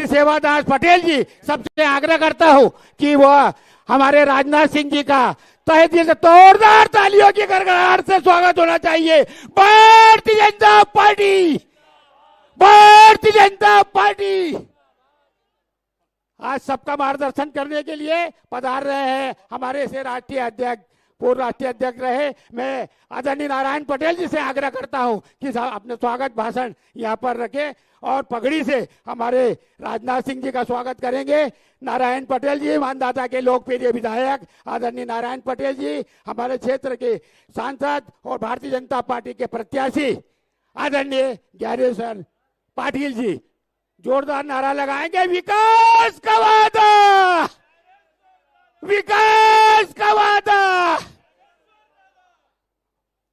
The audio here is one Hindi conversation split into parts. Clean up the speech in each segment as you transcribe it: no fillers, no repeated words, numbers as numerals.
सेवादास पटेल जी सबसे आग्रह करता हूं कि वह हमारे राजनाथ सिंह जी का तहे दिल से जोरदार तालियों की गड़गड़ाहट से स्वागत होना चाहिए। Bharatiya Janata party, Bharatiya Janata party. आज सबका मार्गदर्शन करने के लिए पधार रहे हैं हमारे से राष्ट्रीय अध्यक्ष, पूर्व राष्ट्रीय अध्यक्ष रहे, मैं आदरणीय नारायण पटेल जी से आग्रह करता हूं कि अपने स्वागत भाषण यहां पर रखें और पगड़ी से हमारे राजनाथ सिंह जी का स्वागत करेंगे। नारायण पटेल जी मानदाता के लोकप्रिय विधायक आदरणीय नारायण पटेल जी, हमारे क्षेत्र के सांसद और भारतीय जनता पार्टी के प्रत्याशी आदरणीय ज्ञानेश्वर पाटिल जी जोरदार नारा लगाएंगे, विकास का वादा, विकास का वादा।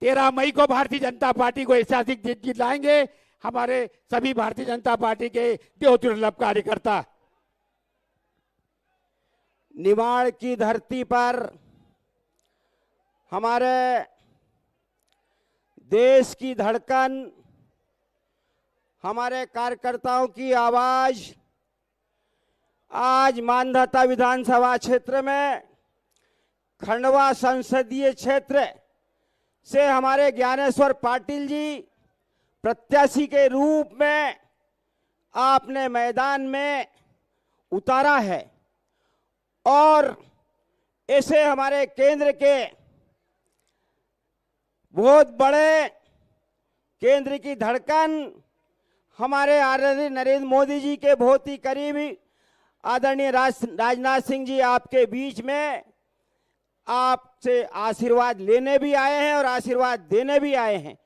13 मई को भारतीय जनता पार्टी को ऐतिहासिक जीत दिलाएंगे हमारे सभी भारतीय जनता पार्टी के देवदुर्लभ कार्यकर्ता। निमाड़ की धरती पर हमारे देश की धड़कन, हमारे कार्यकर्ताओं की आवाज आज मानधाता विधानसभा क्षेत्र में खंडवा संसदीय क्षेत्र से हमारे ज्ञानेश्वर पाटिल जी प्रत्याशी के रूप में आपने मैदान में उतारा है और ऐसे हमारे केंद्र के बहुत बड़े केंद्र की धड़कन हमारे आदरणीय नरेंद्र मोदी जी के बहुत ही करीबी आदरणीय राजनाथ सिंह जी आपके बीच में आपसे आशीर्वाद लेने भी आए हैं और आशीर्वाद देने भी आए हैं।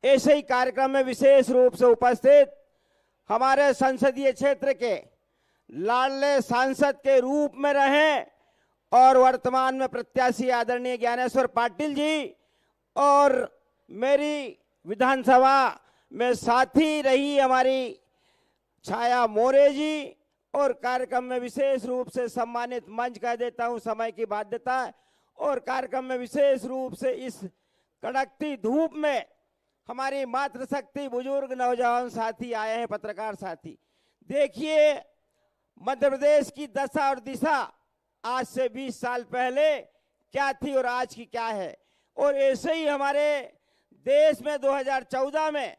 ऐसे ही कार्यक्रम में विशेष रूप से उपस्थित हमारे संसदीय क्षेत्र के लाडले सांसद के रूप में रहे और वर्तमान में प्रत्याशी आदरणीय ज्ञानेश्वर पाटिल जी और मेरी विधानसभा में साथी रही हमारी छाया मोरे जी, और कार्यक्रम में विशेष रूप से सम्मानित मंच कह देता हूं, समय की बाध्यता है, और कार्यक्रम में विशेष रूप से इस कड़कती धूप में हमारी मातृशक्ति बुजुर्ग नौजवान साथी आए हैं, पत्रकार साथी। देखिए मध्य प्रदेश की दशा और दिशा आज से 20 साल पहले क्या थी और आज की क्या है। और ऐसे ही हमारे देश में 2014 में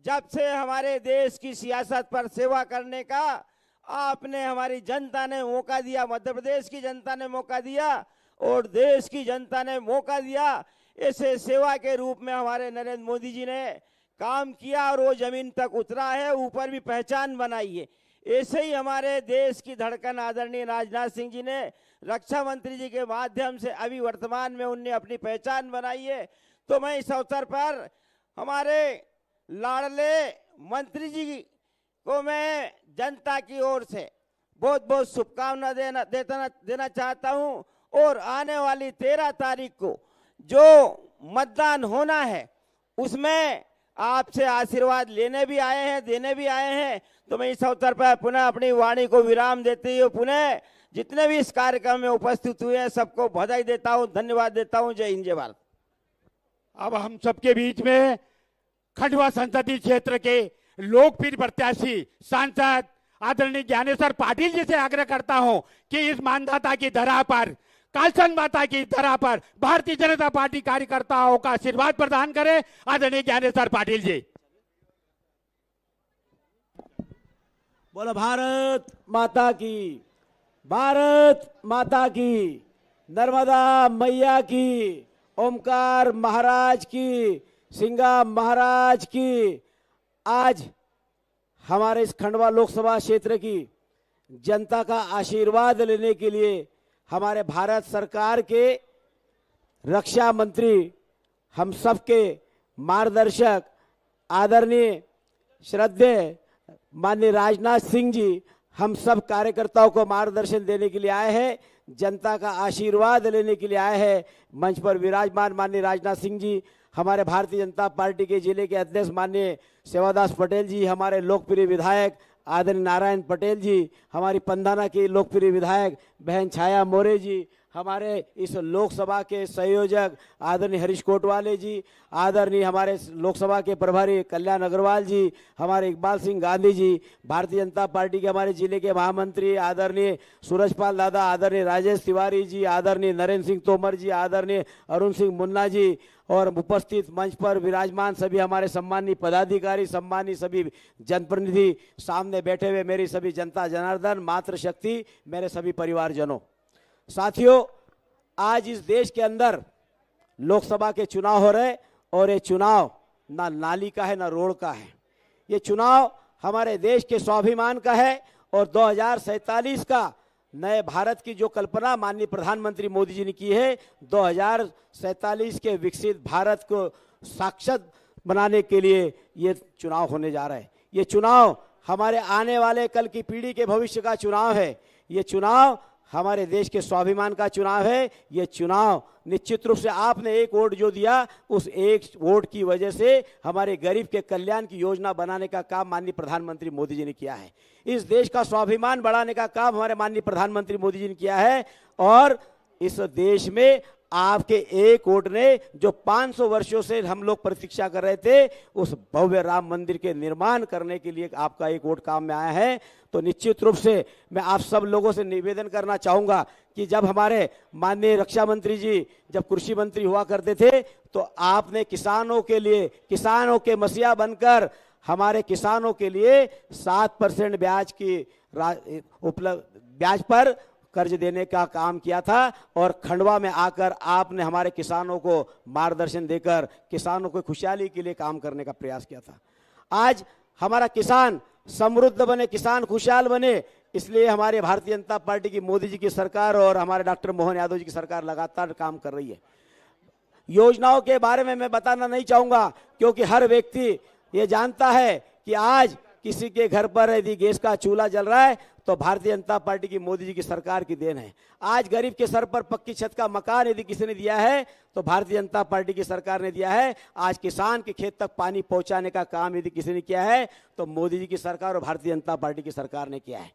जब से हमारे देश की सियासत पर सेवा करने का आपने हमारी जनता ने मौका दिया, मध्य प्रदेश की जनता ने मौका दिया और देश की जनता ने मौका दिया, ऐसे सेवा के रूप में हमारे नरेंद्र मोदी जी ने काम किया और वो जमीन तक उतरा है, ऊपर भी पहचान बनाई है। ऐसे ही हमारे देश की धड़कन आदरणीय राजनाथ सिंह जी ने रक्षा मंत्री जी के माध्यम से अभी वर्तमान में उनने अपनी पहचान बनाई है। तो मैं इस अवसर पर हमारे लाडले मंत्री जी को मैं जनता की ओर से बहुत बहुत शुभकामना देना चाहता हूं और आने वाली 13 तारीख को जो मतदान होना है उसमें आपसे आशीर्वाद लेने भी आए हैं, देने भी आए हैं। तो मैं इस अवसर पर पुनः अपनी वाणी को विराम देते हुए पुनः जितने भी इस कार्यक्रम में उपस्थित हुए हैं सबको बधाई देता हूं, धन्यवाद देता हूं। जय हिंद, जय भारत। अब हम सबके बीच में खंडवा संसदीय क्षेत्र के लोकप्रिय प्रत्याशी सांसद आदरणीय ज्ञानेश्वर पाटिल जी से आग्रह करता हूं कि इस मानधाता की धरा पर, कालसन माता की धरा पर भारतीय जनता पार्टी कार्यकर्ताओं का आशीर्वाद प्रदान करें। आदरणीय ज्ञानेश्वर पाटिल जी। बोलो भारत माता की, भारत माता की, नर्मदा मैया की, ओमकार महाराज की, सिंगा महाराज की। आज हमारे इस खंडवा लोकसभा क्षेत्र की जनता का आशीर्वाद लेने के लिए हमारे भारत सरकार के रक्षा मंत्री, हम सबके मार्गदर्शक आदरणीय श्रद्धेय माननीय राजनाथ सिंह जी हम सब कार्यकर्ताओं को मार्गदर्शन देने के लिए आए हैं, जनता का आशीर्वाद लेने के लिए आए हैं। मंच पर विराजमान माननीय राजनाथ सिंह जी, हमारे भारतीय जनता पार्टी के जिले के अध्यक्ष माननीय सेवादास पटेल जी, हमारे लोकप्रिय विधायक आदरणीय नारायण पटेल जी, हमारी पंधाना की लोकप्रिय विधायक बहन छाया मोरे जी, हमारे इस लोकसभा के संयोजक आदरणीय हरीश कोटवाले जी, आदरणीय हमारे लोकसभा के प्रभारी कल्याण अग्रवाल जी, हमारे इकबाल सिंह गांधी जी, भारतीय जनता पार्टी के हमारे जिले के महामंत्री आदरणीय सूरजपाल दादा, आदरणीय राजेश तिवारी जी, आदरणीय नरेंद्र सिंह तोमर जी, आदरणीय अरुण सिंह मुन्ना जी और उपस्थित मंच पर विराजमान सभी हमारे सम्मानीय पदाधिकारी, सम्मानीय सभी जनप्रतिनिधि, सामने बैठे हुए मेरी सभी जनता जनार्दन, मातृशक्ति, मेरे सभी परिवारजनों, साथियों, आज इस देश के अंदर लोकसभा के चुनाव हो रहे और ये चुनाव ना नाली का है ना रोड का है। ये चुनाव हमारे देश के स्वाभिमान का है और 2047 का नए भारत की जो कल्पना माननीय प्रधानमंत्री मोदी जी ने की है, 2047 के विकसित भारत को साक्षात बनाने के लिए ये चुनाव होने जा रहा है। ये चुनाव हमारे आने वाले कल की पीढ़ी के भविष्य का चुनाव है। ये चुनाव हमारे देश के स्वाभिमान का चुनाव है। ये चुनाव निश्चित रूप से आपने एक वोट जो दिया, उस एक वोट की वजह से हमारे गरीब के कल्याण की योजना बनाने का काम माननीय प्रधानमंत्री मोदी जी ने किया है। इस देश का स्वाभिमान बढ़ाने का काम हमारे माननीय प्रधानमंत्री मोदी जी ने किया है और इस देश में आपके एक वोट ने जो 500 वर्षों से हम लोग प्रतीक्षा कर रहे थे, उस भव्य राम मंदिर के निर्माण करने के लिए आपका एक वोट काम में आया है। तो निश्चित रूप से मैं आप सब लोगों से निवेदन करना चाहूंगा कि जब हमारे माननीय रक्षा मंत्री जी जब कृषि मंत्री हुआ करते थे, तो आपने किसानों के लिए, किसानों के मसीहा बनकर हमारे किसानों के लिए 7% ब्याज की उपलब्ध ब्याज पर कर्ज देने का काम किया था और खंडवा में आकर आपने हमारे किसानों को मार्गदर्शन देकर किसानों को खुशहाली के लिए काम करने का प्रयास किया था। आज हमारा किसान समृद्ध बने, किसान खुशहाल बने, इसलिए हमारे भारतीय जनता पार्टी की मोदी जी की सरकार और हमारे डॉक्टर मोहन यादव जी की सरकार लगातार काम कर रही है। योजनाओं के बारे में मैं बताना नहीं चाहूंगा क्योंकि हर व्यक्ति ये जानता है कि आज किसी के घर पर यदि गैस का चूल्हा जल रहा है तो भारतीय जनता पार्टी की मोदी जी की सरकार की देन है। आज गरीब के सर पर पक्की छत का मकान यदि किसी ने दिया है तो भारतीय जनता पार्टी की सरकार ने दिया है। आज किसान के खेत तक पानी पहुंचाने का काम यदि किसी ने किया है तो मोदी जी की सरकार और भारतीय जनता पार्टी की सरकार ने किया है।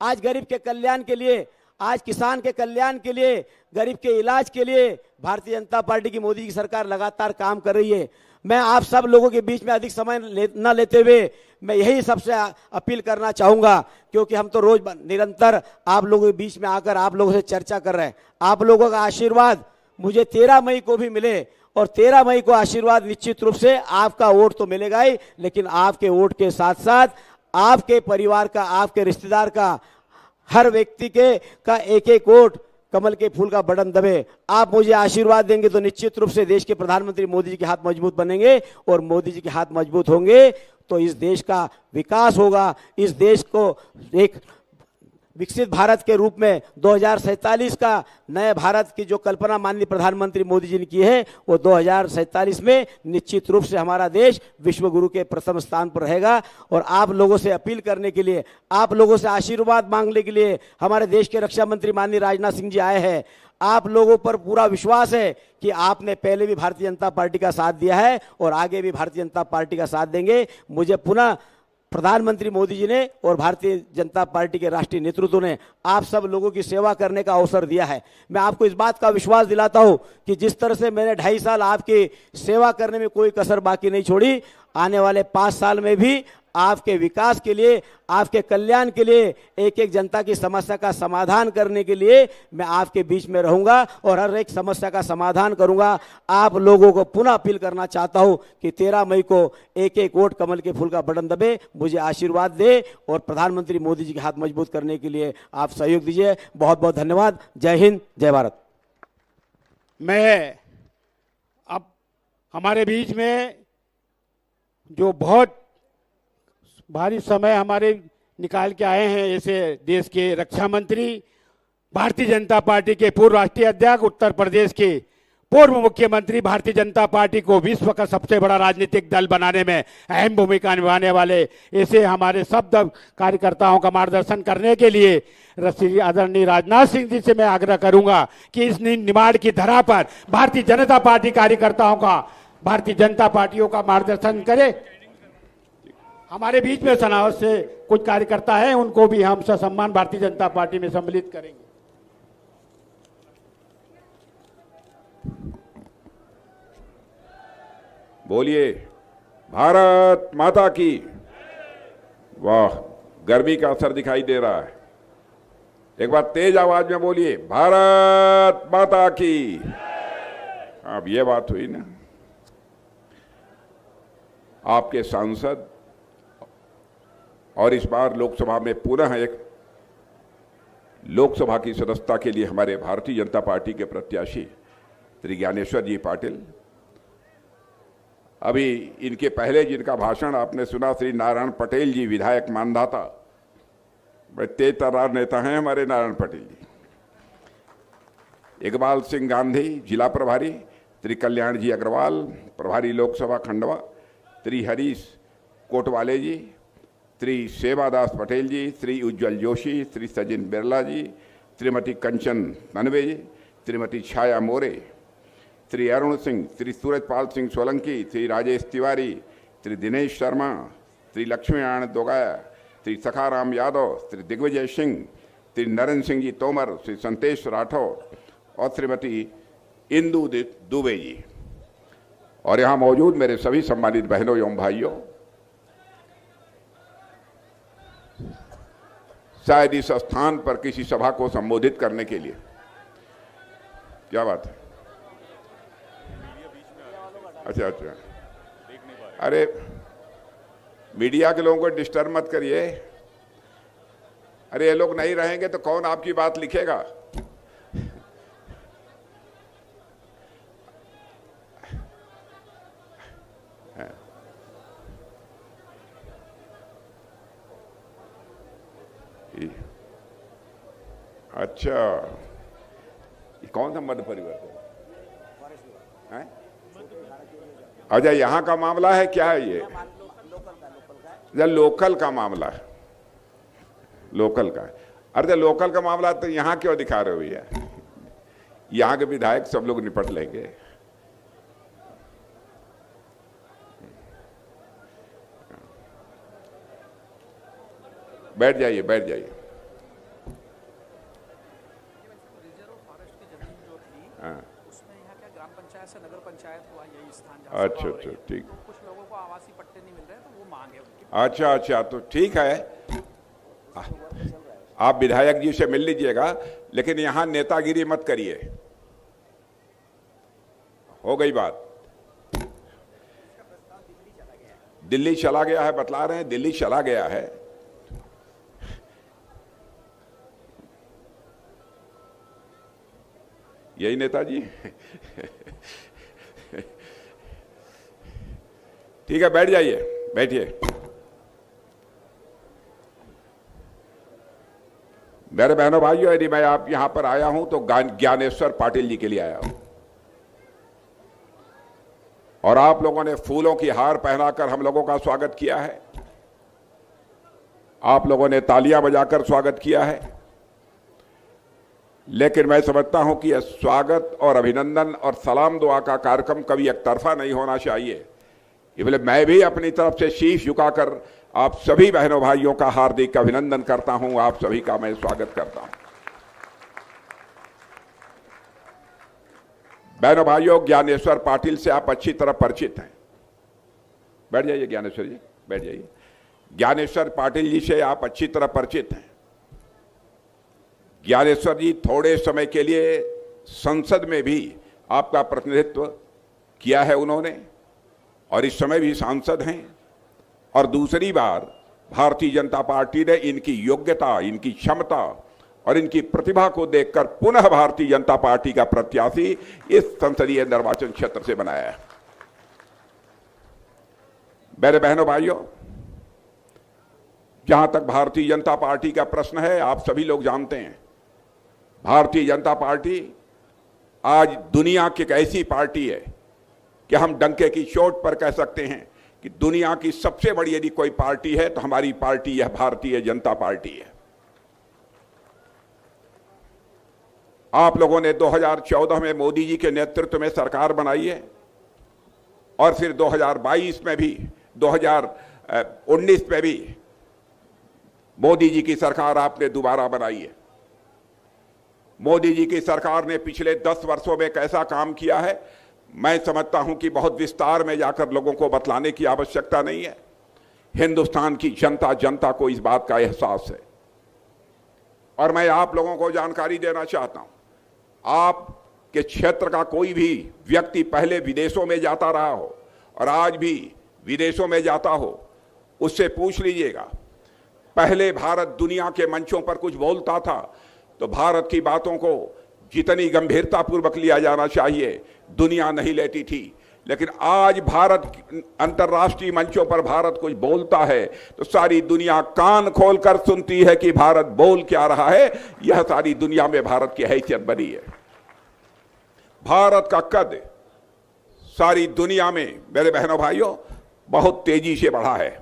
आज गरीब के कल्याण के लिए, आज किसान के कल्याण के लिए, गरीब के इलाज के लिए भारतीय जनता पार्टी की मोदी जी की सरकार लगातार काम कर रही है। मैं आप सब लोगों के बीच में अधिक समय न लेते हुए मैं यही सबसे अपील करना चाहूंगा क्योंकि हम तो रोज निरंतर आप लोगों के बीच में आकर आप लोगों से चर्चा कर रहे हैं। आप लोगों का आशीर्वाद मुझे 13 मई को भी मिले और 13 मई को आशीर्वाद निश्चित रूप से आपका वोट तो मिलेगा ही, लेकिन आपके वोट के साथ साथ आपके परिवार का, आपके रिश्तेदार का, हर व्यक्ति के का एक एक वोट कमल के फूल का बटन दबे। आप मुझे आशीर्वाद देंगे तो निश्चित रूप से देश के प्रधानमंत्री मोदी जी के हाथ मजबूत बनेंगे और मोदी जी के हाथ मजबूत होंगे तो इस देश का विकास होगा। इस देश को एक विकसित भारत के रूप में 2047 का नए भारत की जो कल्पना माननीय प्रधानमंत्री मोदी जी ने की है वो 2047 में निश्चित रूप से हमारा देश विश्व गुरु के प्रथम स्थान पर रहेगा। और आप लोगों से अपील करने के लिए, आप लोगों से आशीर्वाद मांगने के लिए हमारे देश के रक्षा मंत्री माननीय राजनाथ सिंह जी आए हैं। आप लोगों पर पूरा विश्वास है कि आपने पहले भी भारतीय जनता पार्टी का साथ दिया है और आगे भी भारतीय जनता पार्टी का साथ देंगे। मुझे पुनः प्रधानमंत्री मोदी जी ने और भारतीय जनता पार्टी के राष्ट्रीय नेतृत्व ने आप सब लोगों की सेवा करने का अवसर दिया है। मैं आपको इस बात का विश्वास दिलाता हूं कि जिस तरह से मैंने 2.5 साल आपकी सेवा करने में कोई कसर बाकी नहीं छोड़ी, आने वाले 5 साल में भी आपके विकास के लिए, आपके कल्याण के लिए, एक एक जनता की समस्या का समाधान करने के लिए मैं आपके बीच में रहूंगा और हर एक समस्या का समाधान करूंगा। आप लोगों को पुनः अपील करना चाहता हूं कि 13 मई को एक एक वोट कमल के फूल का बटन दबे, मुझे आशीर्वाद दे और प्रधानमंत्री मोदी जी के हाथ मजबूत करने के लिए आप सहयोग दीजिए। बहुत बहुत धन्यवाद। जय हिंद, जय भारत। मैं अब हमारे बीच में जो बहुत भारी समय हमारे निकाल के आए हैं, ऐसे देश के रक्षा मंत्री, भारतीय जनता पार्टी के पूर्व राष्ट्रीय अध्यक्ष, उत्तर प्रदेश के पूर्व मुख्यमंत्री, भारतीय जनता पार्टी को विश्व का सबसे बड़ा राजनीतिक दल बनाने में अहम भूमिका निभाने वाले ऐसे हमारे सब कार्यकर्ताओं का मार्गदर्शन करने के लिए श्री आदरणीय राजनाथ सिंह जी से मैं आग्रह करूंगा कि इस निर्माण की धरा पर भारतीय जनता पार्टी कार्यकर्ताओं का, भारतीय जनता पार्टियों का मार्गदर्शन करे। हमारे बीच में सनावत से कुछ कार्यकर्ता हैं, उनको भी हम ससम्मान भारतीय जनता पार्टी में सम्मिलित करेंगे। बोलिए भारत माता की। वाह, गर्मी का असर दिखाई दे रहा है। एक बार तेज आवाज में बोलिए भारत माता की। अब ये बात हुई ना। आपके सांसद और इस बार लोकसभा में पुनः एक लोकसभा की सदस्यता के लिए हमारे भारतीय जनता पार्टी के प्रत्याशी श्री ज्ञानेश्वर जी पाटिल, अभी इनके पहले जिनका भाषण आपने सुना, श्री नारायण पटेल जी, विधायक मानधाता, बड़े तेज तर्रार नेता हैं हमारे नारायण पटेल जी। इकबाल सिंह गांधी जिला प्रभारी, श्री कल्याण जी अग्रवाल प्रभारी लोकसभा खंडवा, श्री हरीश कोटवाले जी, श्री सेवादास पटेल जी, श्री उज्जवल जोशी, श्री सचिन बिरला जी, श्रीमती कंचन तनवे जी, श्रीमती छाया मोरे, श्री अरुण सिंह, श्री सूरजपाल सिंह सोलंकी, श्री राजेश तिवारी, श्री दिनेश शर्मा, श्री लक्ष्मी नारायण दोगाया, श्री सखाराम यादव, श्री दिग्विजय सिंह, श्री नरेंद्र सिंह जी तोमर, श्री संतेश राठौर और श्रीमती इंदु दुबे जी, और यहाँ मौजूद मेरे सभी सम्मानित बहनों एवं भाइयों। शायद इस स्थान पर किसी सभा को संबोधित करने के लिए, क्या बात है? अच्छा अच्छा, अरे मीडिया के लोगों को डिस्टर्ब मत करिए। अरे ये लोग नहीं रहेंगे तो कौन आपकी बात लिखेगा? अच्छा, ये कौन सा मध्य परिवर्तन है? अच्छा, यहाँ का मामला है क्या है ये? लोकल का मामला है, लोकल का है। अरे लोकल का मामला तो यहाँ क्यों दिखा रहे हो भैया? यहाँ के विधायक सब लोग निपट लेंगे। बैठ जाइए, बैठ जाइए। अच्छा अच्छा, ठीक। तो कुछ लोगों को आवासीय पट्टे नहीं मिल रहे, तो वो मांग है उनकी। अच्छा अच्छा, तो ठीक है, आप विधायक जी से मिल लीजिएगा, लेकिन यहां नेतागिरी मत करिए। हो गई बात। दिल्ली चला गया है, बतला रहे हैं, दिल्ली चला गया है। यही नेताजी। ठीक है, बैठ जाइए, बैठिए। मेरे बहनों भाइयों, यदि मैं आप यहां पर आया हूं तो ज्ञानेश्वर पाटिल जी के लिए आया हूं, और आप लोगों ने फूलों की हार पहनाकर हम लोगों का स्वागत किया है। आप लोगों ने तालियां बजाकर स्वागत किया है। लेकिन मैं समझता हूं कि यह स्वागत और अभिनंदन और सलाम दुआ का कार्यक्रम कभी एक तरफा नहीं होना चाहिए। इसलिए मैं भी अपनी तरफ से शीश झुकाकर आप सभी बहनों भाइयों का हार्दिक अभिनंदन करता हूं, आप सभी का मैं स्वागत करता हूं। बहनों भाइयों, ज्ञानेश्वर पाटिल से आप अच्छी तरह परिचित हैं। बैठ जाइए ज्ञानेश्वर जी, बैठ जाइए। ज्ञानेश्वर पाटिल जी से आप अच्छी तरह परिचित हैं। ज्ञानेश्वर जी थोड़े समय के लिए संसद में भी आपका प्रतिनिधित्व किया है उन्होंने, और इस समय भी सांसद हैं। और दूसरी बार भारतीय जनता पार्टी ने इनकी योग्यता, इनकी क्षमता और इनकी प्रतिभा को देखकर पुनः भारतीय जनता पार्टी का प्रत्याशी इस संसदीय निर्वाचन क्षेत्र से बनाया है। मेरे बहनों भाइयों, जहां तक भारतीय जनता पार्टी का प्रश्न है, आप सभी लोग जानते हैं, भारतीय जनता पार्टी आज दुनिया की एक ऐसी पार्टी है कि हम डंके की चोट पर कह सकते हैं कि दुनिया की सबसे बड़ी यदि कोई पार्टी है तो हमारी पार्टी यह भारतीय जनता पार्टी है। आप लोगों ने 2014 में मोदी जी के नेतृत्व में सरकार बनाई है, और फिर 2022 में भी, 2019 में भी मोदी जी की सरकार आपने दोबारा बनाई है। मोदी जी की सरकार ने पिछले 10 वर्षों में कैसा काम किया है, मैं समझता हूं कि बहुत विस्तार में जाकर लोगों को बतलाने की आवश्यकता नहीं है। हिंदुस्तान की जनता को इस बात का एहसास है। और मैं आप लोगों को जानकारी देना चाहता हूं, आपके क्षेत्र का कोई भी व्यक्ति पहले विदेशों में जाता रहा हो और आज भी विदेशों में जाता हो, उससे पूछ लीजिएगा, पहले भारत दुनिया के मंचों पर कुछ बोलता था तो भारत की बातों को जितनी गंभीरतापूर्वक लिया जाना चाहिए दुनिया नहीं लेती थी, लेकिन आज भारत अंतर्राष्ट्रीय मंचों पर भारत कुछ बोलता है तो सारी दुनिया कान खोलकर सुनती है कि भारत बोल क्या रहा है। यह सारी दुनिया में भारत की हैसियत बनी है। भारत का कद सारी दुनिया में मेरे बहनों भाइयों बहुत तेजी से बढ़ा है।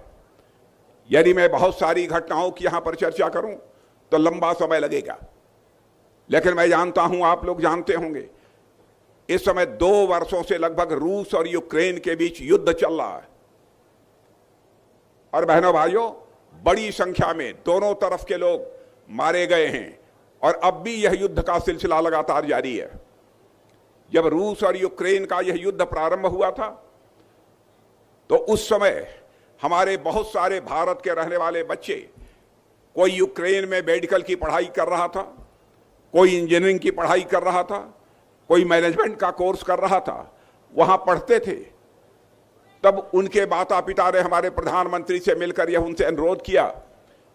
यदि मैं बहुत सारी घटनाओं की यहां पर चर्चा करूं तो लंबा समय लगेगा, लेकिन मैं जानता हूं, आप लोग जानते होंगे, इस समय 2 वर्षों से लगभग रूस और यूक्रेन के बीच युद्ध चल रहा है। और बहनों भाइयों, बड़ी संख्या में दोनों तरफ के लोग मारे गए हैं और अब भी यह युद्ध का सिलसिला लगातार जारी है। जब रूस और यूक्रेन का यह युद्ध प्रारंभ हुआ था तो उस समय हमारे बहुत सारे भारत के रहने वाले बच्चे, कोई यूक्रेन में मेडिकल की पढ़ाई कर रहा था, कोई इंजीनियरिंग की पढ़ाई कर रहा था, कोई मैनेजमेंट का कोर्स कर रहा था, वहां पढ़ते थे। तब उनके माता पिता ने हमारे प्रधानमंत्री से मिलकर यह उनसे अनुरोध किया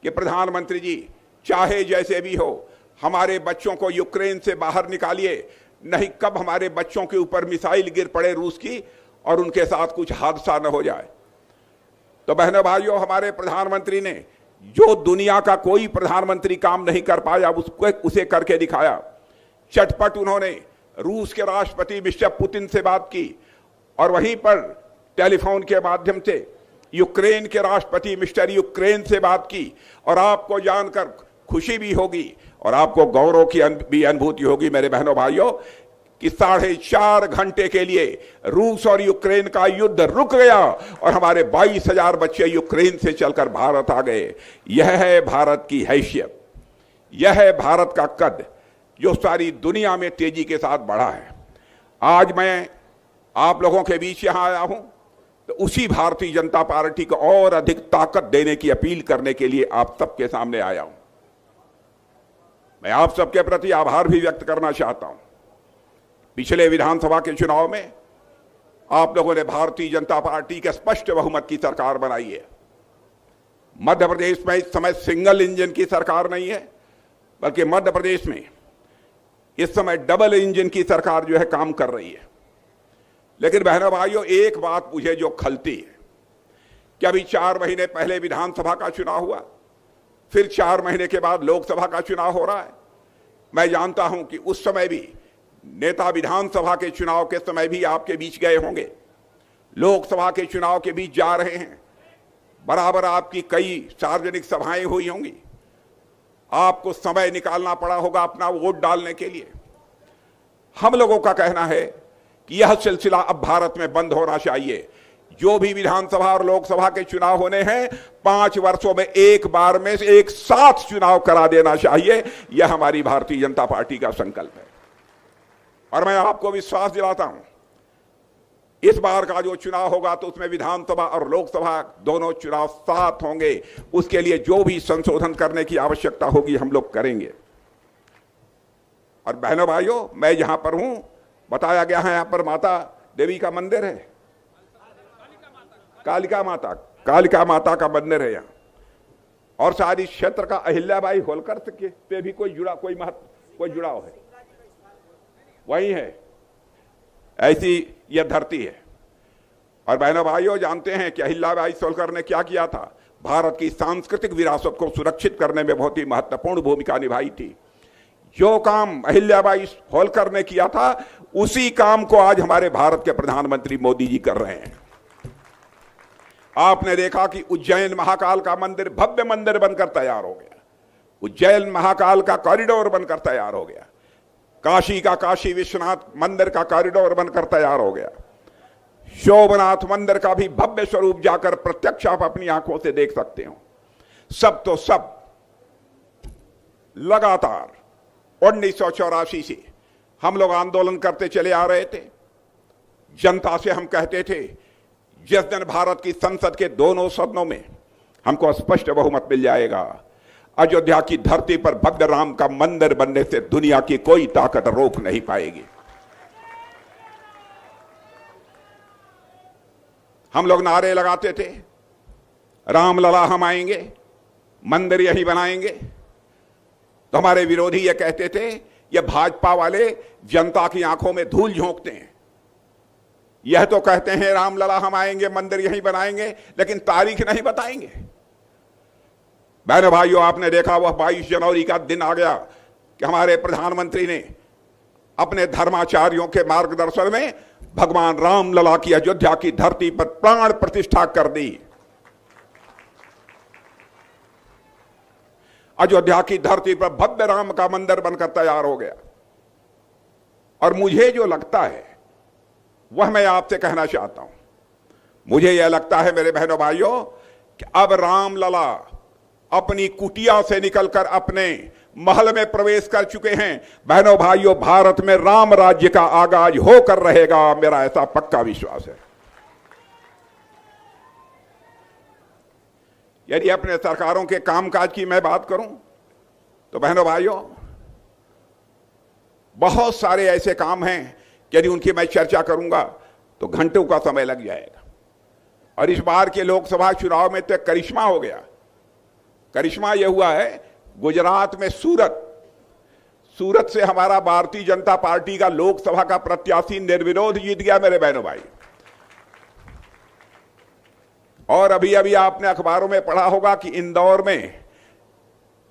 कि प्रधानमंत्री जी, चाहे जैसे भी हो हमारे बच्चों को यूक्रेन से बाहर निकालिए, नहीं कब हमारे बच्चों के ऊपर मिसाइल गिर पड़े रूस की और उनके साथ कुछ हादसा न हो जाए। तो बहनों भाइयों, हमारे प्रधानमंत्री ने जो दुनिया का कोई प्रधानमंत्री काम नहीं कर पाया उसे करके दिखाया। चटपट उन्होंने रूस के राष्ट्रपति मिस्टर पुतिन से बात की और वहीं पर टेलीफोन के माध्यम से यूक्रेन के राष्ट्रपति मिस्टर यूक्रेन से बात की। और आपको जानकर खुशी भी होगी और आपको गौरव की भी अनुभूति होगी मेरे बहनों भाइयों कि 4.5 घंटे के लिए रूस और यूक्रेन का युद्ध रुक गया और हमारे 22,000 बच्चे यूक्रेन से चलकर भारत आ गए। यह है भारत की हैसियत, यह है भारत का कद जो सारी दुनिया में तेजी के साथ बढ़ा है। आज मैं आप लोगों के बीच यहां आया हूं तो उसी भारतीय जनता पार्टी को और अधिक ताकत देने की अपील करने के लिए आप सबके सामने आया हूं। मैं आप सबके प्रति आभार भी व्यक्त करना चाहता हूं। पिछले विधानसभा के चुनाव में आप लोगों ने भारतीय जनता पार्टी के स्पष्ट बहुमत की सरकार बनाई है। मध्य प्रदेश में इस समय सिंगल इंजन की सरकार नहीं है, बल्कि मध्य प्रदेश में इस समय डबल इंजन की सरकार जो है काम कर रही है। लेकिन बहनों भाइयों, एक बात मुझे जो खलती है कि अभी 4 महीने पहले विधानसभा का चुनाव हुआ, फिर 4 महीने के बाद लोकसभा का चुनाव हो रहा है। मैं जानता हूं कि उस समय भी नेता विधानसभा के चुनाव के समय भी आपके बीच गए होंगे, लोकसभा के चुनाव के बीच जा रहे हैं, बराबर आपकी कई सार्वजनिक सभाएं हुई होंगी, आपको समय निकालना पड़ा होगा अपना वोट डालने के लिए। हम लोगों का कहना है कि यह सिलसिला अब भारत में बंद होना चाहिए। जो भी विधानसभा और लोकसभा के चुनाव होने हैं 5 वर्षों में एक बार में एक साथ चुनाव करा देना चाहिए। यह हमारी भारतीय जनता पार्टी का संकल्प है और मैं आपको विश्वास दिलाता हूं, इस बार का जो चुनाव होगा तो उसमें विधानसभा और लोकसभा दोनों चुनाव साथ होंगे। उसके लिए जो भी संशोधन करने की आवश्यकता होगी हम लोग करेंगे। और बहनों भाइयों, मैं जहां पर हूं बताया गया है, यहां पर माता देवी का मंदिर है, कालिका माता का मंदिर है यहां। और सारी क्षेत्र का अहिल्याबाई होलकर से भी कोई जुड़ाव है, वही है, ऐसी यह धरती है। और बहनों भाइयों, जानते हैं कि अहिल्याबाई होलकर ने क्या किया था? भारत की सांस्कृतिक विरासत को सुरक्षित करने में बहुत ही महत्वपूर्ण भूमिका निभाई थी। जो काम अहिल्याबाई होलकर ने किया था उसी काम को आज हमारे भारत के प्रधानमंत्री मोदी जी कर रहे हैं। आपने देखा कि उज्जैन महाकाल का मंदिर भव्य मंदिर बनकर तैयार हो गया, उज्जैन महाकाल का कॉरिडोर बनकर तैयार हो गया, काशी का काशी विश्वनाथ मंदिर का कॉरिडोर बनकर तैयार हो गया, शोभनाथ मंदिर का भी भव्य स्वरूप जाकर प्रत्यक्ष आप अपनी आंखों से देख सकते हो। सब तो सब लगातार 1984 से हम लोग आंदोलन करते चले आ रहे थे। जनता से हम कहते थे, जिस दिन भारत की संसद के दोनों सदनों में हमको स्पष्ट बहुमत मिल जाएगा, अयोध्या की धरती पर भव्य राम का मंदिर बनने से दुनिया की कोई ताकत रोक नहीं पाएगी। हम लोग नारे लगाते थे, रामलला हम आएंगे, मंदिर यही बनाएंगे। तो हमारे विरोधी ये कहते थे, ये भाजपा वाले जनता की आंखों में धूल झोंकते हैं। यह तो कहते हैं रामलला हम आएंगे, मंदिर यहीं बनाएंगे, लेकिन तारीख नहीं बताएंगे। बहनों भाइयों, आपने देखा वह 22 जनवरी का दिन आ गया कि हमारे प्रधानमंत्री ने अपने धर्माचार्यों के मार्गदर्शन में भगवान रामलला की अयोध्या की धरती पर प्राण प्रतिष्ठा कर दी। अयोध्या की धरती पर भव्य राम का मंदिर बनकर तैयार हो गया। और मुझे जो लगता है वह मैं आपसे कहना चाहता हूं। मुझे यह लगता है मेरे बहनों भाइयों कि अब रामलला अपनी कुटिया से निकलकर अपने महल में प्रवेश कर चुके हैं। बहनों भाइयों, भारत में राम राज्य का आगाज होकर रहेगा, मेरा ऐसा पक्का विश्वास है। यदि अपने सरकारों के कामकाज की मैं बात करूं तो बहनों भाइयों, बहुत सारे ऐसे काम हैं, यदि उनकी मैं चर्चा करूंगा तो घंटों का समय लग जाएगा। और इस बार के लोकसभा चुनाव में तो करिश्मा हो गया। करिश्मा यह हुआ है, गुजरात में सूरत से हमारा भारतीय जनता पार्टी का लोकसभा का प्रत्याशी निर्विरोध जीत गया मेरे बहनों भाई। और अभी अभी आपने अखबारों में पढ़ा होगा कि इंदौर में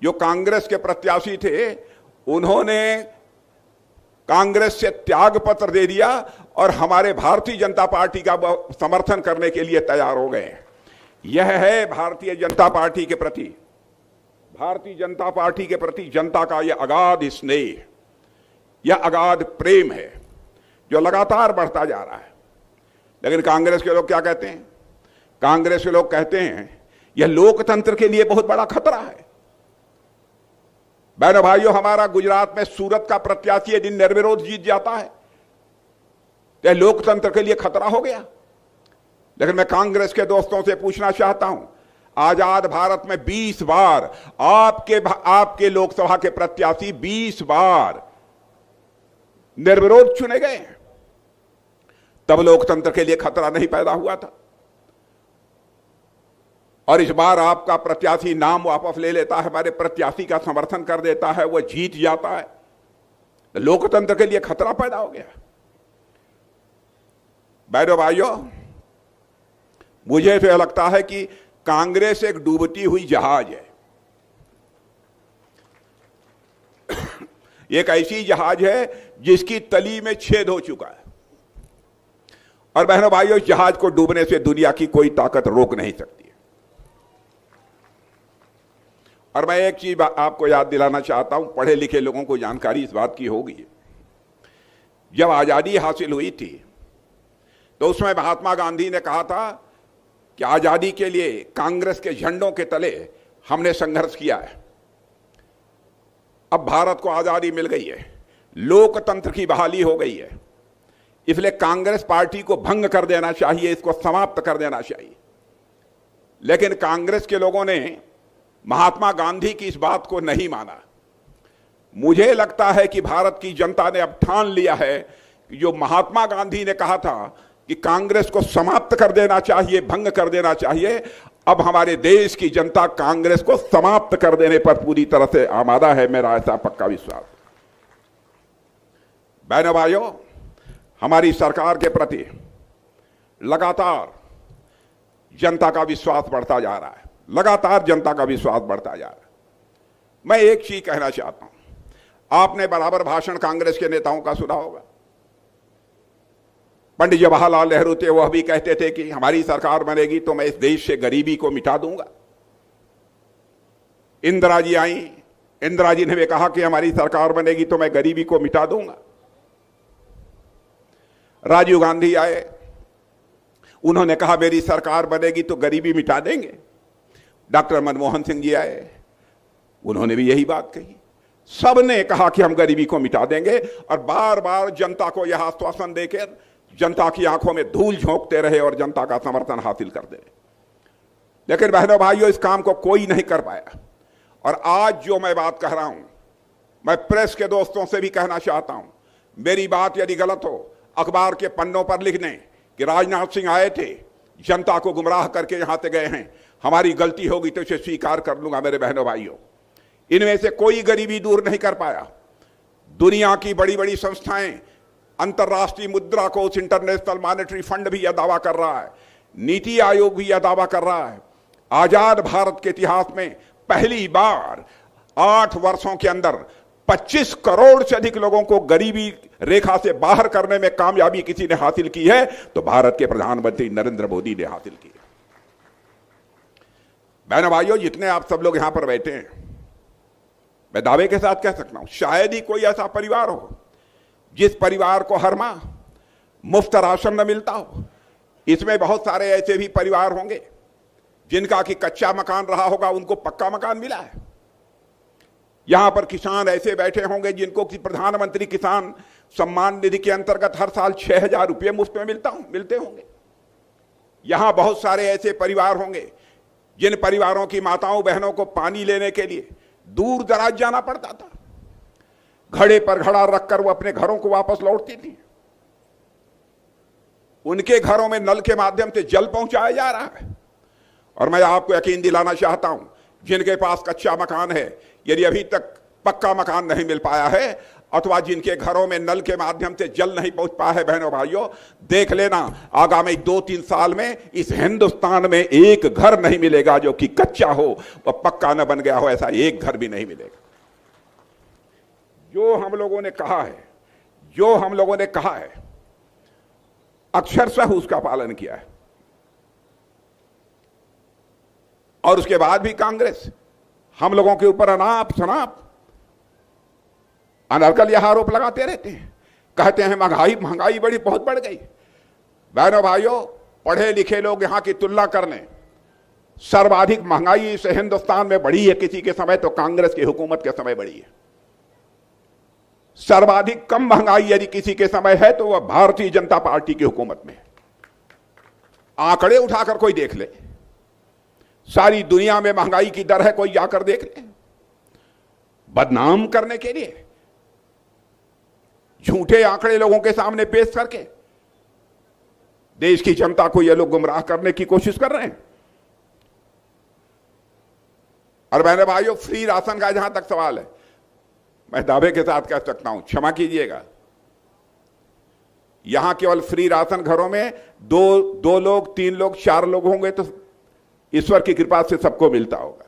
जो कांग्रेस के प्रत्याशी थे, उन्होंने कांग्रेस से त्याग पत्र दे दिया और हमारे भारतीय जनता पार्टी का समर्थन करने के लिए तैयार हो गए। यह है भारतीय जनता पार्टी के प्रति, भारतीय जनता पार्टी के प्रति जनता का यह अगाध स्नेह, यह अगाध प्रेम है जो लगातार बढ़ता जा रहा है। लेकिन कांग्रेस के लोग क्या कहते हैं? कांग्रेस के लोग कहते हैं यह लोकतंत्र के लिए बहुत बड़ा खतरा है। बहनों भाइयों, हमारा गुजरात में सूरत का प्रत्याशी यदि निर्विरोध जीत जाता है तो यह लोकतंत्र के लिए खतरा हो गया। लेकिन मैं कांग्रेस के दोस्तों से पूछना चाहता हूं, आजाद भारत में 20 बार आपके लोकसभा के प्रत्याशी 20 बार निर्विरोध चुने गए, तब लोकतंत्र के लिए खतरा नहीं पैदा हुआ था। और इस बार आपका प्रत्याशी नाम वापस ले लेता है, हमारे प्रत्याशी का समर्थन कर देता है, वह जीत जाता है, तो लोकतंत्र के लिए खतरा पैदा हो गया। बहनों भाइयों, मुझे तो लगता है कि कांग्रेस एक डूबती हुई जहाज है। एक ऐसी जहाज है जिसकी तली में छेद हो चुका है। और बहनों भाइयों, इस जहाज को डूबने से दुनिया की कोई ताकत रोक नहीं सकती। और मैं एक चीज आपको याद दिलाना चाहता हूं, पढ़े लिखे लोगों को जानकारी इस बात की होगी, जब आजादी हासिल हुई थी तो उसमें महात्मा गांधी ने कहा था कि आजादी के लिए कांग्रेस के झंडों के तले हमने संघर्ष किया है। अब भारत को आजादी मिल गई है, लोकतंत्र की बहाली हो गई है, इसलिए कांग्रेस पार्टी को भंग कर देना चाहिए, इसको समाप्त कर देना चाहिए। लेकिन कांग्रेस के लोगों ने महात्मा गांधी की इस बात को नहीं माना। मुझे लगता है कि भारत की जनता ने अब ठान लिया है कि जो महात्मा गांधी ने कहा था कि कांग्रेस को समाप्त कर देना चाहिए, भंग कर देना चाहिए, अब हमारे देश की जनता कांग्रेस को समाप्त कर देने पर पूरी तरह से आमादा है, मेरा ऐसा पक्का विश्वास। बहनों भाइयों, हमारी सरकार के प्रति लगातार जनता का विश्वास बढ़ता जा रहा है, लगातार जनता का विश्वास बढ़ता जा रहा है। मैं एक चीज कहना चाहता हूं, आपने बराबर भाषण कांग्रेस के नेताओं का सुना होगा। पंडित जवाहरलाल नेहरू थे, वह भी कहते थे कि हमारी सरकार बनेगी तो मैं इस देश से गरीबी को मिटा दूंगा। इंदिरा जी आई, इंदिरा जी ने भी कहा कि हमारी सरकार बनेगी तो मैं गरीबी को मिटा दूंगा। राजीव गांधी आए, उन्होंने कहा मेरी सरकार बनेगी तो गरीबी मिटा देंगे। डॉक्टर मनमोहन सिंह जी आए, उन्होंने भी यही बात कही। सबने कहा कि हम गरीबी को मिटा देंगे और बार बार जनता को यह आश्वासन देकर जनता की आंखों में धूल झोंकते रहे और जनता का समर्थन हासिल करते रहे। लेकिन बहनों भाइयों, इस काम को कोई नहीं कर पाया। और आज जो मैं बात कह रहा हूं, मैं प्रेस के दोस्तों से भी कहना चाहता हूं, मेरी बात यदि गलत हो, अखबार के पन्नों पर लिख दें कि राजनाथ सिंह आए थे, जनता को गुमराह करके यहां से गए हैं, हमारी गलती होगी तो इसे स्वीकार कर लूंगा। मेरे बहनों भाइयों, इनमें से कोई गरीबी दूर नहीं कर पाया। दुनिया की बड़ी बड़ी संस्थाएं, अंतर्राष्ट्रीय मुद्रा कोष, इंटरनेशनल मॉनेटरी फंड भी यह दावा कर रहा है, नीति आयोग भी यह दावा कर रहा है, आजाद भारत के इतिहास में पहली बार 8 वर्षों के अंदर 25 करोड़ से अधिक लोगों को गरीबी रेखा से बाहर करने में कामयाबी किसी ने हासिल की है तो भारत के प्रधानमंत्री नरेंद्र मोदी ने हासिल की है। बहनों भाइयों, जितने आप सब लोग यहां पर बैठे हैं, मैं दावे के साथ कह सकता हूं, शायद ही कोई ऐसा परिवार हो जिस परिवार को हर माह मुफ्त राशन न मिलता हो। इसमें बहुत सारे ऐसे भी परिवार होंगे जिनका कि कच्चा मकान रहा होगा, उनको पक्का मकान मिला है। यहां पर किसान ऐसे बैठे होंगे जिनको कि प्रधानमंत्री किसान सम्मान निधि के अंतर्गत हर साल 6,000 रुपये मुफ्त में मिलते होंगे। यहां बहुत सारे ऐसे परिवार होंगे जिन परिवारों की माताओं बहनों को पानी लेने के लिए दूर दराज जाना पड़ता था, घड़े पर घड़ा रखकर वो अपने घरों को वापस लौटती थी। उनके घरों में नल के माध्यम से जल पहुंचाया जा रहा है। और मैं आपको यकीन दिलाना चाहता हूं, जिनके पास कच्चा मकान है, यदि अभी तक पक्का मकान नहीं मिल पाया है अथवा जिनके घरों में नल के माध्यम से जल नहीं पहुंच पाया है, बहनों भाइयों, देख लेना आगामी 2-3 साल में इस हिंदुस्तान में एक घर नहीं मिलेगा जो कि कच्चा हो और पक्का न बन गया हो, ऐसा एक घर भी नहीं मिलेगा। जो हम लोगों ने कहा है अक्षरशः उसका पालन किया है। और उसके बाद भी कांग्रेस हम लोगों के ऊपर अनाप शनाप अनर्गल यह आरोप लगाते रहते हैं, कहते हैं महंगाई बहुत बढ़ गई। बहनों भाइयों, पढ़े लिखे लोग यहां की तुलना कर लें, सर्वाधिक महंगाई से हिंदुस्तान में बढ़ी है किसी के समय तो कांग्रेस की हुकूमत के समय बढ़ी है। सर्वाधिक कम महंगाई यदि किसी के समय है तो वह भारतीय जनता पार्टी की हुकूमत में। आंकड़े उठाकर कोई देख ले, सारी दुनिया में महंगाई की दर है, कोई जाकर देख ले। बदनाम करने के लिए झूठे आंकड़े लोगों के सामने पेश करके देश की जनता को ये लोग गुमराह करने की कोशिश कर रहे हैं। और बहनों भाइयों, फ्री राशन का जहां तक सवाल है, मैं दावे के साथ कह सकता हूं, क्षमा कीजिएगा, यहां केवल फ्री राशन घरों में दो लोग, 3 लोग, 4 लोग होंगे तो ईश्वर की कृपा से सबको मिलता होगा।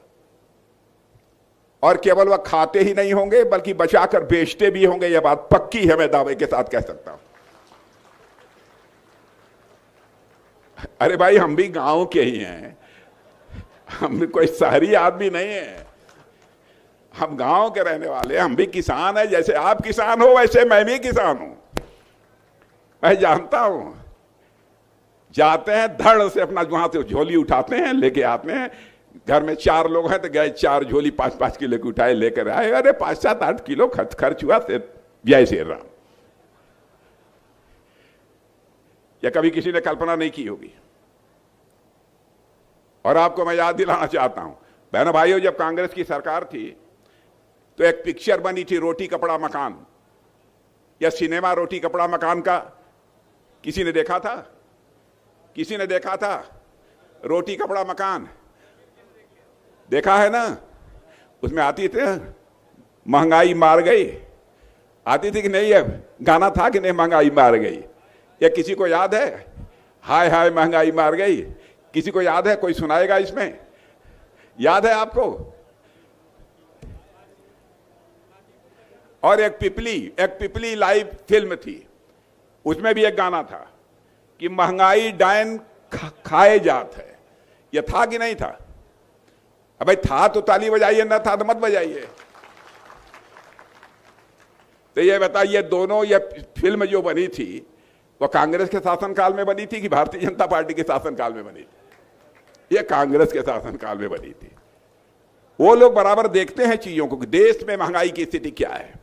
और केवल वह खाते ही नहीं होंगे बल्कि बचाकर बेचते भी होंगे, यह बात पक्की है, मैं दावे के साथ कह सकता हूं। अरे भाई, हम भी गांव के ही हैं, हम भी कोई शहरी आदमी नहीं है, हम गांव के रहने वाले, हम भी किसान हैं। जैसे आप किसान हो वैसे मैं भी किसान हूं। मैं जानता हूं, जाते हैं धड़ से अपना वहां से झोली उठाते हैं, लेके आते हैं, घर में 4 लोग हैं तो गए 4 झोली 5-5 किलो की उठाए लेकर आए, अरे 5-7-8 किलो खर्च हुआ से जय श्री राम। यह कभी किसी ने कल्पना नहीं की होगी। और आपको मैं याद दिलाना चाहता हूं, बहनों भाइयों, जब कांग्रेस की सरकार थी तो एक पिक्चर बनी थी, रोटी कपड़ा मकान, या सिनेमा रोटी कपड़ा मकान का किसी ने देखा था? किसी ने देखा था रोटी कपड़ा मकान? देखा है ना? उसमें आती थी महंगाई मार गई, आती थी कि नहीं? है गाना था कि नहीं, महंगाई मार गई? या किसी को याद है हाय हाय महंगाई मार गई? किसी को याद है? कोई सुनाएगा इसमें? याद है आपको? और एक पिपली लाइव फिल्म थी, उसमें भी एक गाना था कि महंगाई डायन खाए जात है। यह था कि नहीं था? अबे था तो ताली बजाइए, ना था तो मत बजाइए। तो ये बताइए, दोनों ये फिल्म जो बनी थी वो कांग्रेस के शासनकाल में बनी थी कि भारतीय जनता पार्टी के शासनकाल में बनी थी? ये कांग्रेस के शासनकाल में बनी थी। वो लोग बराबर देखते हैं चीजों को कि देश में महंगाई की स्थिति क्या है।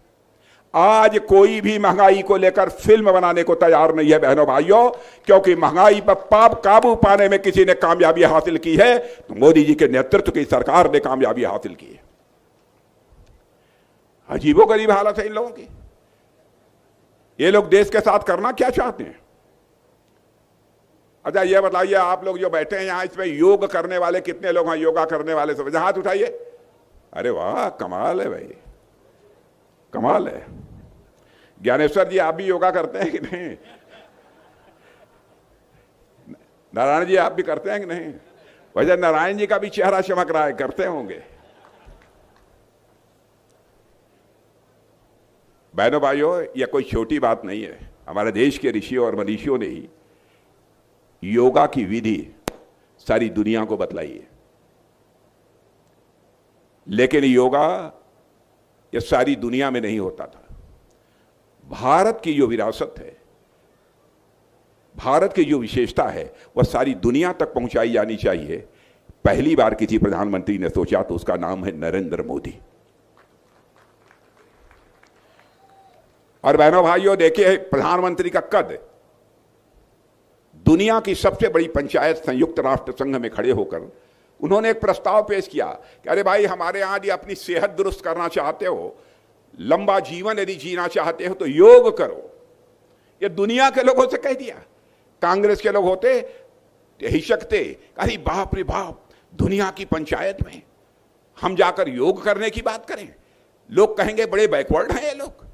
आज कोई भी महंगाई को लेकर फिल्म बनाने को तैयार नहीं है बहनों भाइयों, क्योंकि महंगाई पर काबू पाने में किसी ने कामयाबी हासिल की है तो मोदी जी के नेतृत्व की सरकार ने कामयाबी हासिल की है। अजीबोगरीब हालत है इन लोगों की। ये लोग देश के साथ करना क्या चाहते हैं? अच्छा ये बताइए, आप लोग जो बैठे हैं यहां, इसमें योग करने वाले कितने लोग हैं? योगा करने वाले सब हाथ उठाइए। अरे वाह, कमाल है भाई, कमाल है। ज्ञानेश्वर जी आप भी योगा करते हैं कि नहीं? नारायण जी आप भी करते हैं कि नहीं? वैसे नारायण जी का भी चेहरा चमक रहा है, करते होंगे। बहनों भाइयों, यह कोई छोटी बात नहीं है। हमारे देश के ऋषियों और मनीषियों ने ही योगा की विधि सारी दुनिया को बतलाई है। लेकिन योगा ये सारी दुनिया में नहीं होता था। भारत की जो विरासत है, भारत की जो विशेषता है, वह सारी दुनिया तक पहुंचाई जानी चाहिए। पहली बार किसी प्रधानमंत्री ने सोचा तो उसका नाम है नरेंद्र मोदी। और बहनों भाइयों देखिए, प्रधानमंत्री का कद दुनिया की सबसे बड़ी पंचायत संयुक्त राष्ट्र संघ में खड़े होकर उन्होंने एक प्रस्ताव पेश किया कि अरे भाई, हमारे यहां यदि अपनी सेहत दुरुस्त करना चाहते हो, लंबा जीवन यदि जीना चाहते हो तो योग करो। ये दुनिया के लोगों से कह दिया। कांग्रेस के लोग होते हिचकते, अरे बाप रे बाप, दुनिया की पंचायत में हम जाकर योग करने की बात करें, लोग कहेंगे बड़े बैकवर्ड हैं ये लोग।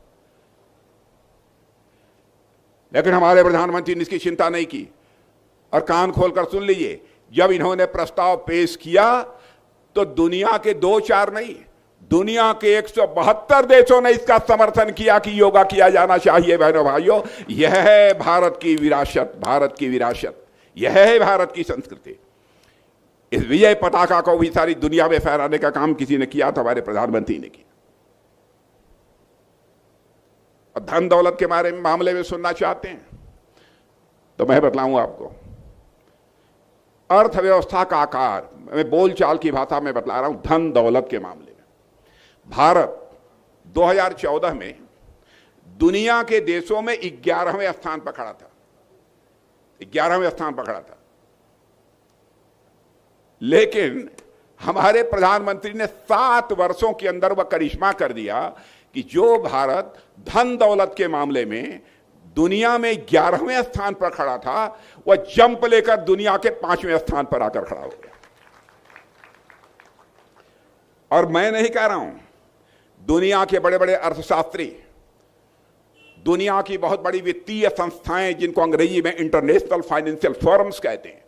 लेकिन हमारे प्रधानमंत्री ने इसकी चिंता नहीं की। और कान खोलकर सुन लीजिए, जब इन्होंने प्रस्ताव पेश किया तो दुनिया के 2-4 नहीं, दुनिया के 172 देशों ने इसका समर्थन किया कि योगा किया जाना चाहिए। बहनों भाइयों, यह है भारत की विरासत, भारत की विरासत, यह है भारत की संस्कृति। इस विजय पताका को भी सारी दुनिया में फहराने का काम किसी ने किया तो हमारे प्रधानमंत्री ने किया। और धन दौलत के बारे में मामले में सुनना चाहते हैं तो मैं बतलाऊं आपको। अर्थव्यवस्था का आकार, मैं बोलचाल की भाषा में बतला रहा हूं। धन दौलत के मामले में भारत 2014 में दुनिया के देशों में 11वें स्थान पर खड़ा था, 11वें स्थान पर खड़ा था। लेकिन हमारे प्रधानमंत्री ने 7 वर्षों के अंदर वह करिश्मा कर दिया कि जो भारत धन दौलत के मामले में दुनिया में 11वें स्थान पर खड़ा था, वह जंप लेकर दुनिया के 5वें स्थान पर आकर खड़ा हो गया। और मैं नहीं कह रहा हूं, दुनिया के बड़े बड़े अर्थशास्त्री, दुनिया की बहुत बड़ी वित्तीय संस्थाएं जिनको अंग्रेजी में इंटरनेशनल फाइनेंशियल फॉरम्स कहते हैं,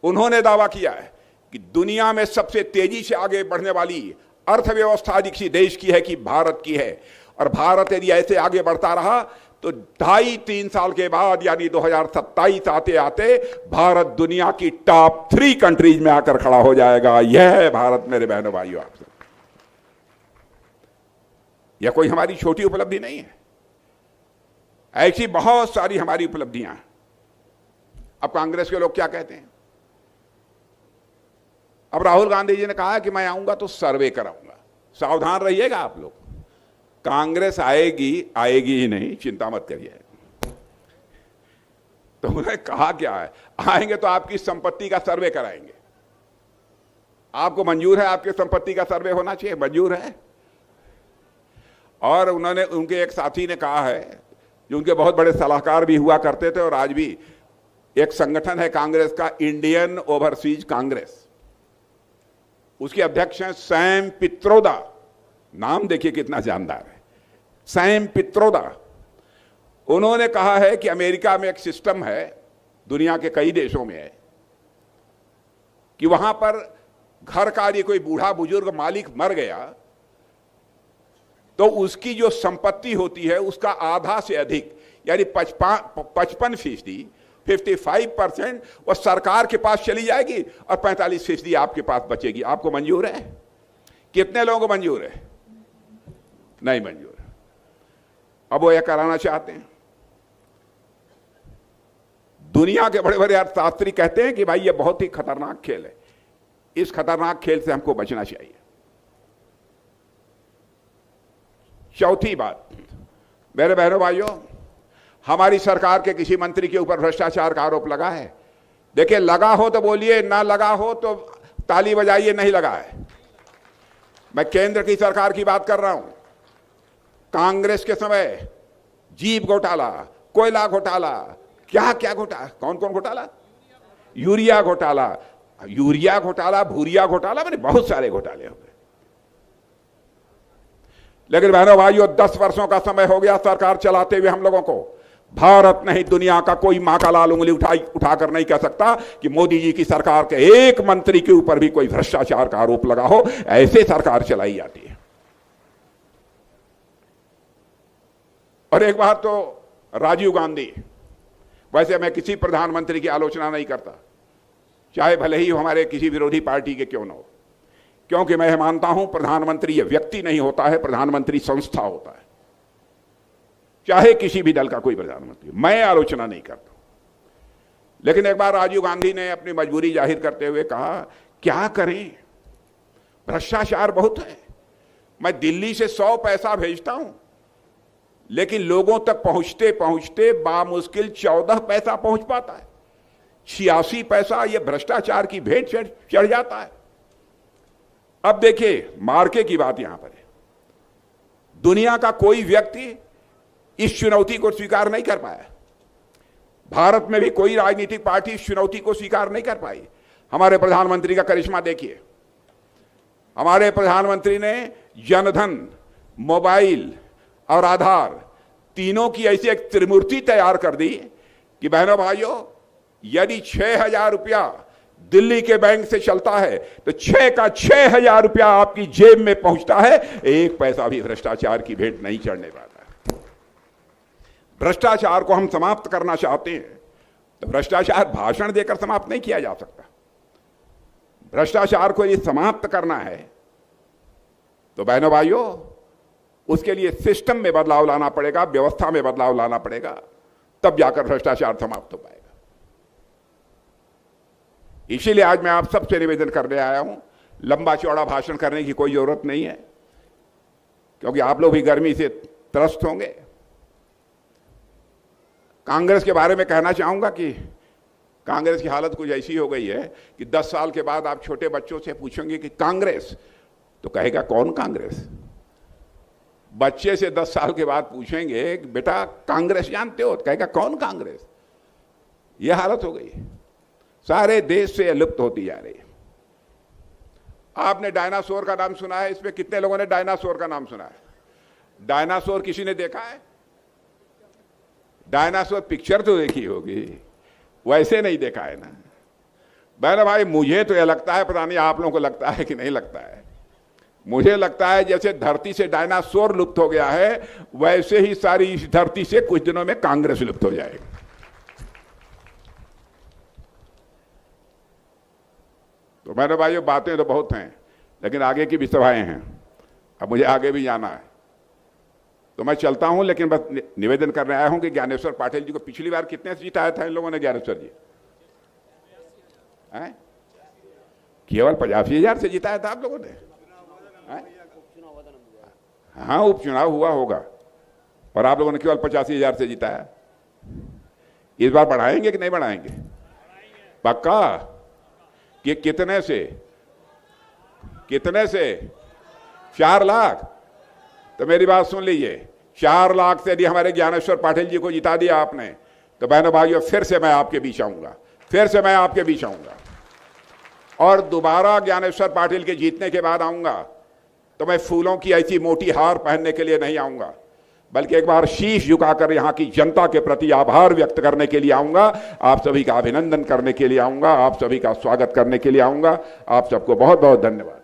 उन्होंने दावा किया है कि दुनिया में सबसे तेजी से आगे बढ़ने वाली अर्थव्यवस्था किसी देश की है कि भारत की है। और भारत यदि ऐसे आगे बढ़ता रहा तो 2.5-3 साल के बाद यानी 2027 आते आते भारत दुनिया की टॉप 3 कंट्रीज में आकर खड़ा हो जाएगा। यह है भारत मेरे बहनों भाइयों। आपसे यह कोई हमारी छोटी उपलब्धि नहीं है, ऐसी बहुत सारी हमारी उपलब्धियां हैं। अब कांग्रेस के लोग क्या कहते हैं? अब राहुल गांधी जी ने कहा कि मैं आऊंगा तो सर्वे कराऊंगा। सावधान रहिएगा आप लोग, कांग्रेस आएगी ही नहीं, चिंता मत करिए। तो उन्होंने कहा क्या है, आएंगे तो आपकी संपत्ति का सर्वे कराएंगे। आपको मंजूर है आपकी संपत्ति का सर्वे होना चाहिए? मंजूर है। और उन्होंने, उनके एक साथी ने कहा है, जो उनके बहुत बड़े सलाहकार भी हुआ करते थे और आज भी एक संगठन है कांग्रेस का, इंडियन ओवरसीज कांग्रेस, उसके अध्यक्ष हैं सैम पित्रोदा। नाम देखिए कितना जानदार है, सैम पित्रोदा। उन्होंने कहा है कि अमेरिका में एक सिस्टम है, दुनिया के कई देशों में है, कि वहां पर घर का यदि कोई बूढ़ा बुजुर्ग मालिक मर गया तो उसकी जो संपत्ति होती है उसका आधा से अधिक यानी 55%, 55% वह सरकार के पास चली जाएगी और 45% आपके पास बचेगी। आपको मंजूर है? कितने लोगों को मंजूर है? नहीं मंजूर है। अब वो यह कराना चाहते हैं। दुनिया के बड़े बड़े अर्थशास्त्री कहते हैं कि भाई ये बहुत ही खतरनाक खेल है, इस खतरनाक खेल से हमको बचना चाहिए। चौथी बात, मेरे बहनों भाइयों, हमारी सरकार के किसी मंत्री के ऊपर भ्रष्टाचार का आरोप लगा है? देखिए, लगा हो तो बोलिए, ना लगा हो तो ताली बजाइए, नहीं लगा है। मैं केंद्र की सरकार की बात कर रहा हूं। कांग्रेस के समय जीप घोटाला, कोयला घोटाला, क्या क्या घोटाला, कौन कौन घोटाला, यूरिया घोटाला, भूरिया घोटाला, मैंने बहुत सारे घोटाले हो गए। लेकिन बहनों भाइयों, 10 वर्षों का समय हो गया सरकार चलाते हुए हम लोगों को। भारत नहीं, दुनिया का कोई मां का लाल उंगली उठाकर नहीं कह सकता कि मोदी जी की सरकार के एक मंत्री के ऊपर भी कोई भ्रष्टाचार का आरोप लगा हो। ऐसे सरकार चलाई जाती है। और एक बात तो राजीव गांधी, वैसे मैं किसी प्रधानमंत्री की आलोचना नहीं करता, चाहे भले ही हमारे किसी विरोधी पार्टी के क्यों न हो, क्योंकि मैं मानता हूं प्रधानमंत्री ये व्यक्ति नहीं होता है, प्रधानमंत्री संस्था होता है। चाहे किसी भी दल का कोई प्रधानमंत्री, मैं आलोचना नहीं करता। लेकिन एक बार राजीव गांधी ने अपनी मजबूरी जाहिर करते हुए कहा, क्या करें, भ्रष्टाचार बहुत है। मैं दिल्ली से 100 पैसा भेजता हूं, लेकिन लोगों तक पहुंचते पहुंचते बामुश्किल 14 पैसा पहुंच पाता है। 86 पैसा ये भ्रष्टाचार की भेंट चढ़ जाता है। अब देखिए, मार्के की बात यहां पर है। दुनिया का कोई व्यक्ति इस चुनौती को स्वीकार नहीं कर पाया। भारत में भी कोई राजनीतिक पार्टी इस चुनौती को स्वीकार नहीं कर पाई। हमारे प्रधानमंत्री का करिश्मा देखिए। हमारे प्रधानमंत्री ने जनधन, मोबाइल और आधार तीनों की ऐसी एक त्रिमूर्ति तैयार कर दी कि बहनों भाइयों, यदि 6,000 रुपया दिल्ली के बैंक से चलता है तो 6 का 6,000 रुपया आपकी जेब में पहुंचता है। एक पैसा भी भ्रष्टाचार की भेंट नहीं चढ़ने वाला। भ्रष्टाचार को हम समाप्त करना चाहते हैं तो भ्रष्टाचार भाषण देकर समाप्त नहीं किया जा सकता। भ्रष्टाचार को यदि समाप्त करना है तो बहनों भाइयों, उसके लिए सिस्टम में बदलाव लाना पड़ेगा, व्यवस्था में बदलाव लाना पड़ेगा, तब जाकर भ्रष्टाचार समाप्त हो पाएगा। इसीलिए आज मैं आप सबसे निवेदन करने आया हूं। लंबा चौड़ा भाषण करने की कोई जरूरत नहीं है, क्योंकि आप लोग भी गर्मी से त्रस्त होंगे। कांग्रेस के बारे में कहना चाहूंगा कि कांग्रेस की हालत कुछ ऐसी हो गई है कि 10 साल के बाद आप छोटे बच्चों से पूछेंगे कि कांग्रेस, तो कहेगा कौन कांग्रेस। बच्चे से 10 साल के बाद पूछेंगे कि बेटा कांग्रेस जानते हो, तो कहेगा कौन कांग्रेस। यह हालत हो गई, सारे देश से लुप्त होती जा रही है। आपने डायनासोर का नाम सुना है? इसमें कितने लोगों ने डायनासोर का नाम सुना है? डायनासोर किसी ने देखा है? डायनासोर पिक्चर तो देखी होगी, वैसे नहीं देखा है ना। बहन भाई, मुझे तो यह लगता है, पता नहीं आप लोगों को लगता है कि नहीं लगता है, मुझे लगता है जैसे धरती से डायनासोर लुप्त हो गया है, वैसे ही सारी इस धरती से कुछ दिनों में कांग्रेस लुप्त हो जाएगी। तो मैंने भाइयों, बातें तो बहुत हैं, लेकिन आगे की भी सभाएं हैं। अब मुझे आगे भी जाना है, तो मैं चलता हूं। लेकिन बस निवेदन करने आया हूं कि ज्ञानेश्वर पाटिल जी को पिछली बार कितने से जिताया था इन लोगों ने? ज्ञानेश्वर जी केवल 85,000 से जिताया था आप लोगों ने? हाँ, उपचुनाव हुआ होगा, और आप लोगों ने केवल 85,000 से जिताया। इस बार बढ़ाएंगे कि नहीं बढ़ाएंगे? पक्का? कि कितने से? 4 लाख? तो मेरी बात सुन लीजिए, 4 लाख से यदि हमारे ज्ञानेश्वर पाटिल जी को जिता दिया आपने, तो बहनों भाइयों, फिर से मैं आपके बीच आऊंगा, और दोबारा ज्ञानेश्वर पाटिल के जीतने के बाद आऊंगा तो मैं फूलों की ऐसी मोटी हार पहनने के लिए नहीं आऊंगा, बल्कि एक बार शीश झुकाकर यहाँ की जनता के प्रति आभार व्यक्त करने के लिए आऊंगा। आप सभी का अभिनंदन करने के लिए आऊंगा, आप सभी का स्वागत करने के लिए आऊंगा। आप सबको बहुत बहुत धन्यवाद।